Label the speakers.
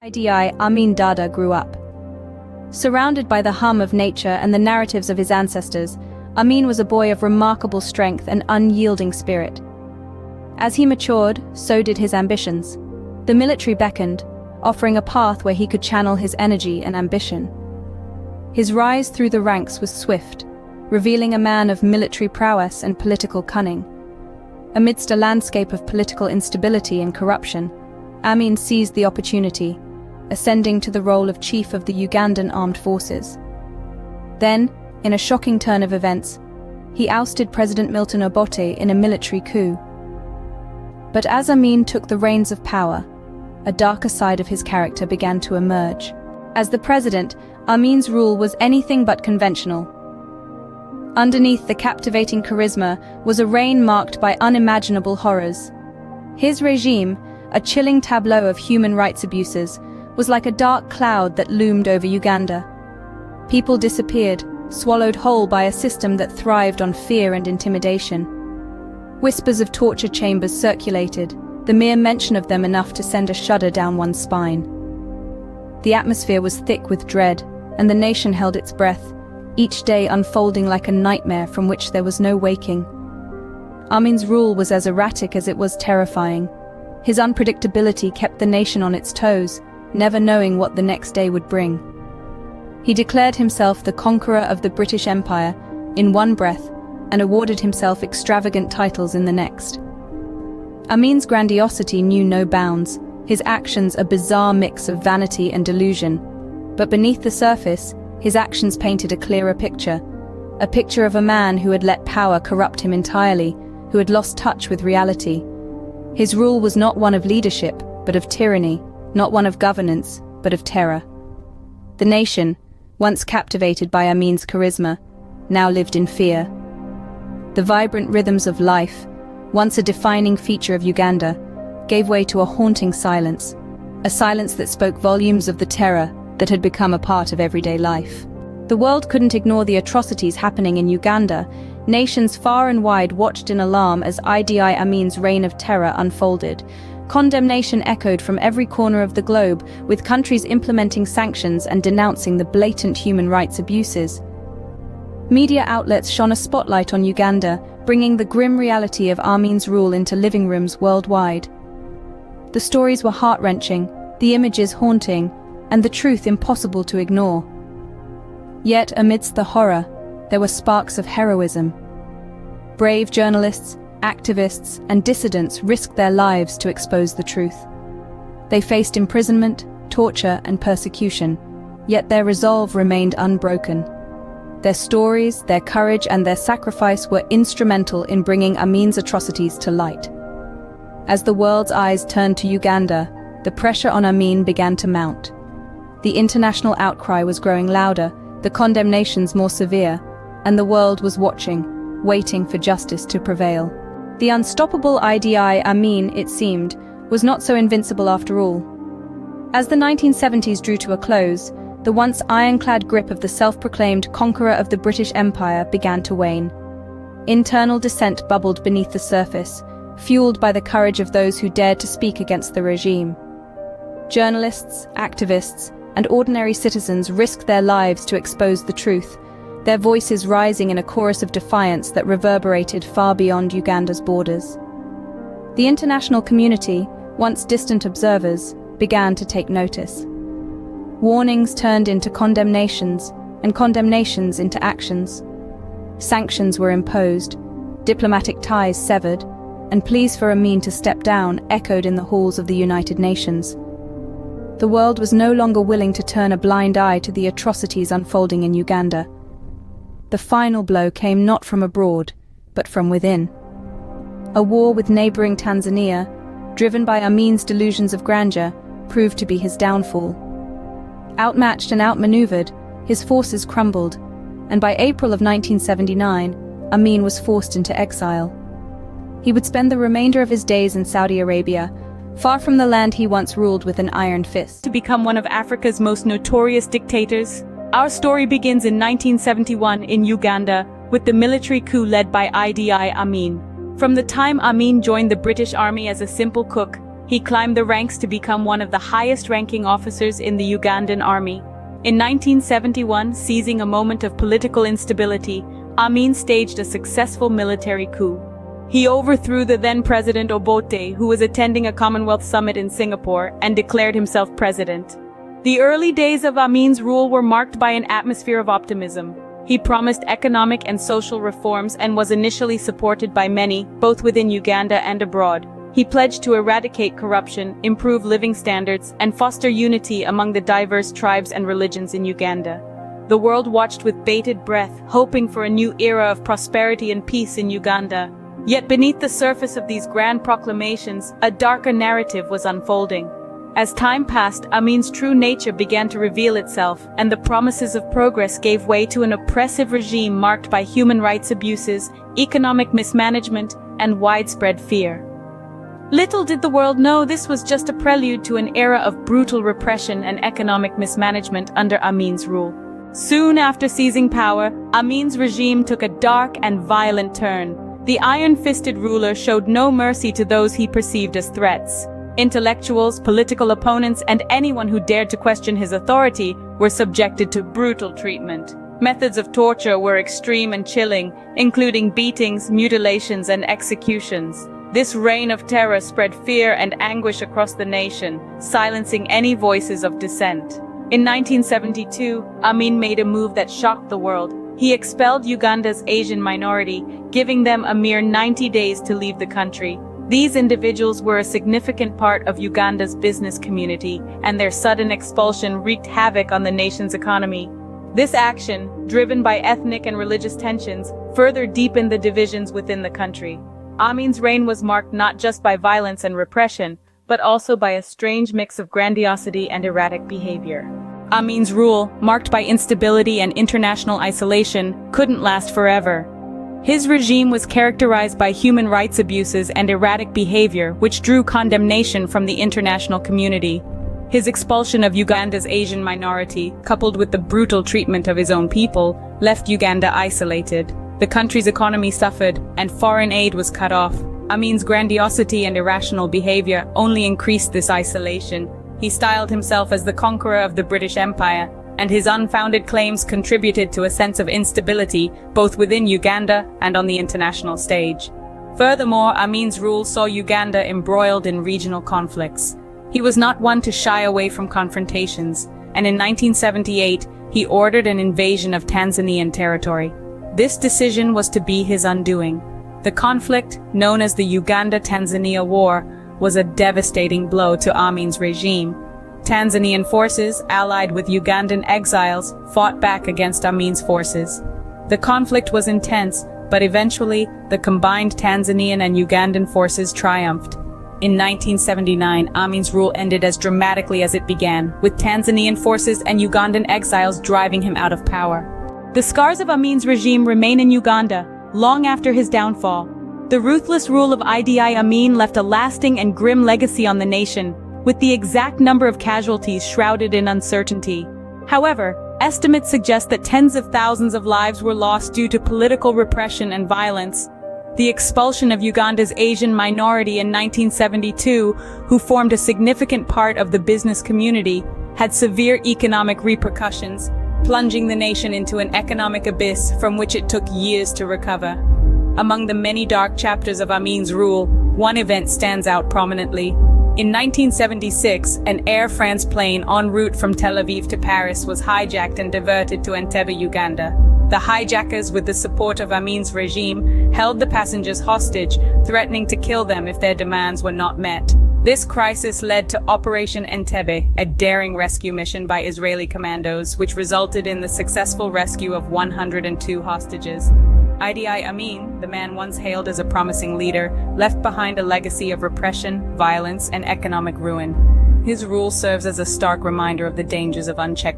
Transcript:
Speaker 1: Idi Amin Dada grew up. Surrounded by the hum of nature and the narratives of his ancestors, Amin was a boy of remarkable strength and unyielding spirit. As he matured, so did his ambitions. The military beckoned, offering a path where he could channel his energy and ambition. His rise through the ranks was swift, revealing a man of military prowess and political cunning. Amidst a landscape of political instability and corruption, Amin seized the opportunity, ascending to the role of chief of the Ugandan armed forces. Then, in a shocking turn of events, he ousted President Milton Obote in a military coup. But as Amin took the reins of power, a darker side of his character began to emerge. As the president, Amin's rule was anything but conventional. Underneath the captivating charisma was a reign marked by unimaginable horrors. His regime, a chilling tableau of human rights abuses, was like a dark cloud that loomed over Uganda. People disappeared, swallowed whole by a system that thrived on fear and intimidation. Whispers of torture chambers circulated, the mere mention of them enough to send a shudder down one's spine. The atmosphere was thick with dread, and the nation held its breath, each day unfolding like a nightmare from which there was no waking. Amin's rule was as erratic as it was terrifying. His unpredictability kept the nation on its toes, never knowing what the next day would bring. He declared himself the conqueror of the British Empire in one breath and awarded himself extravagant titles in the next. Amin's grandiosity knew no bounds, his actions a bizarre mix of vanity and delusion. But beneath the surface, his actions painted a clearer picture. A picture of a man who had let power corrupt him entirely, who had lost touch with reality. His rule was not one of leadership, but of tyranny, not one of governance, but of terror. The nation, once captivated by Amin's charisma, now lived in fear. The vibrant rhythms of life, once a defining feature of Uganda, gave way to a haunting silence, a silence that spoke volumes of the terror that had become a part of everyday life. The world couldn't ignore the atrocities happening in Uganda. Nations far and wide watched in alarm as Idi Amin's reign of terror unfolded. Condemnation echoed from every corner of the globe, with countries implementing sanctions and denouncing the blatant human rights abuses. Media outlets shone a spotlight on Uganda, bringing the grim reality of Amin's rule into living rooms worldwide. The stories were heart-wrenching, the images haunting, and the truth impossible to ignore. Yet amidst the horror, there were sparks of heroism. Brave journalists, activists, and dissidents risked their lives to expose the truth. They faced imprisonment, torture, and persecution, yet their resolve remained unbroken. Their stories, their courage, and their sacrifice were instrumental in bringing Amin's atrocities to light. As the world's eyes turned to Uganda, the pressure on Amin began to mount. The international outcry was growing louder, the condemnations more severe, and the world was watching, waiting for justice to prevail. The unstoppable Idi Amin, it seemed, was not so invincible after all. As the 1970s drew to a close, the once ironclad grip of the self-proclaimed conqueror of the British Empire began to wane. Internal dissent bubbled beneath the surface, fueled by the courage of those who dared to speak against the regime. Journalists, activists, and ordinary citizens risked their lives to expose the truth, their voices rising in a chorus of defiance that reverberated far beyond Uganda's borders. The international community, once distant observers, began to take notice. Warnings turned into condemnations, and condemnations into actions. Sanctions were imposed, diplomatic ties severed, and pleas for Amin to step down echoed in the halls of the United Nations. The world was no longer willing to turn a blind eye to the atrocities unfolding in Uganda. The final blow came not from abroad, but from within. A war with neighboring Tanzania, driven by Amin's delusions of grandeur, proved to be his downfall. Outmatched and outmaneuvered, his forces crumbled, and by April of 1979, Amin was forced into exile. He would spend the remainder of his days in Saudi Arabia, far from the land he once ruled with an iron fist.
Speaker 2: To become one of Africa's most notorious dictators, our story begins in 1971 in Uganda, with the military coup led by Idi Amin. From the time Amin joined the British Army as a simple cook, He climbed the ranks to become one of the highest-ranking officers in the Ugandan army. In 1971, seizing a moment of political instability, Amin staged a successful military coup. He overthrew the then-President Obote, who was attending a Commonwealth summit in Singapore, and declared himself president. The early days of Amin's rule were marked by an atmosphere of optimism. He promised economic and social reforms and was initially supported by many, both within Uganda and abroad. He pledged to eradicate corruption, improve living standards, and foster unity among the diverse tribes and religions in Uganda. The world watched with bated breath, hoping for a new era of prosperity and peace in Uganda. Yet beneath the surface of these grand proclamations, a darker narrative was unfolding. As time passed, Amin's true nature began to reveal itself, and the promises of progress gave way to an oppressive regime marked by human rights abuses, economic mismanagement, and widespread fear. Little did the world know this was just a prelude to an era of brutal repression and economic mismanagement under Amin's rule. Soon after seizing power, Amin's regime took a dark and violent turn. The iron-fisted ruler showed no mercy to those he perceived as threats. Intellectuals, political opponents, and anyone who dared to question his authority were subjected to brutal treatment. Methods of torture were extreme and chilling, including beatings, mutilations, and executions. This reign of terror spread fear and anguish across the nation, silencing any voices of dissent. In 1972, Amin made a move that shocked the world. He expelled Uganda's Asian minority, giving them a mere 90 days to leave the country. These individuals were a significant part of Uganda's business community, and their sudden expulsion wreaked havoc on the nation's economy. This action, driven by ethnic and religious tensions, further deepened the divisions within the country. Amin's reign was marked not just by violence and repression, but also by a strange mix of grandiosity and erratic behavior. Amin's rule, marked by instability and international isolation, couldn't last forever. His regime was characterized by human rights abuses and erratic behavior, which drew condemnation from the international community. His expulsion of Uganda's Asian minority, coupled with the brutal treatment of his own people, left Uganda isolated. The country's economy suffered, and foreign aid was cut off. Amin's grandiosity and irrational behavior only increased this isolation. He styled himself as the conqueror of the British Empire, and his unfounded claims contributed to a sense of instability both within Uganda and on the international stage. Furthermore, Amin's rule saw Uganda embroiled in regional conflicts. He was not one to shy away from confrontations, and in 1978, he ordered an invasion of Tanzanian territory. This decision was to be his undoing. The conflict, known as the Uganda-Tanzania War, was a devastating blow to Amin's regime. Tanzanian forces, allied with Ugandan exiles, fought back against Amin's forces. The conflict was intense, but eventually, the combined Tanzanian and Ugandan forces triumphed. In 1979, Amin's rule ended as dramatically as it began, with Tanzanian forces and Ugandan exiles driving him out of power. The scars of Amin's regime remain in Uganda, long after his downfall. The ruthless rule of Idi Amin left a lasting and grim legacy on the nation, with the exact number of casualties shrouded in uncertainty. However, estimates suggest that tens of thousands of lives were lost due to political repression and violence. The expulsion of Uganda's Asian minority in 1972, who formed a significant part of the business community, had severe economic repercussions, plunging the nation into an economic abyss from which it took years to recover. Among the many dark chapters of Amin's rule, one event stands out prominently. In 1976, an Air France plane en route from Tel Aviv to Paris was hijacked and diverted to Entebbe, Uganda. The hijackers, with the support of Amin's regime, held the passengers hostage, threatening to kill them if their demands were not met. This crisis led to Operation Entebbe, a daring rescue mission by Israeli commandos, which resulted in the successful rescue of 102 hostages. Idi Amin, the man once hailed as a promising leader, left behind a legacy of repression, violence, and economic ruin. His rule serves as a stark reminder of the dangers of unchecked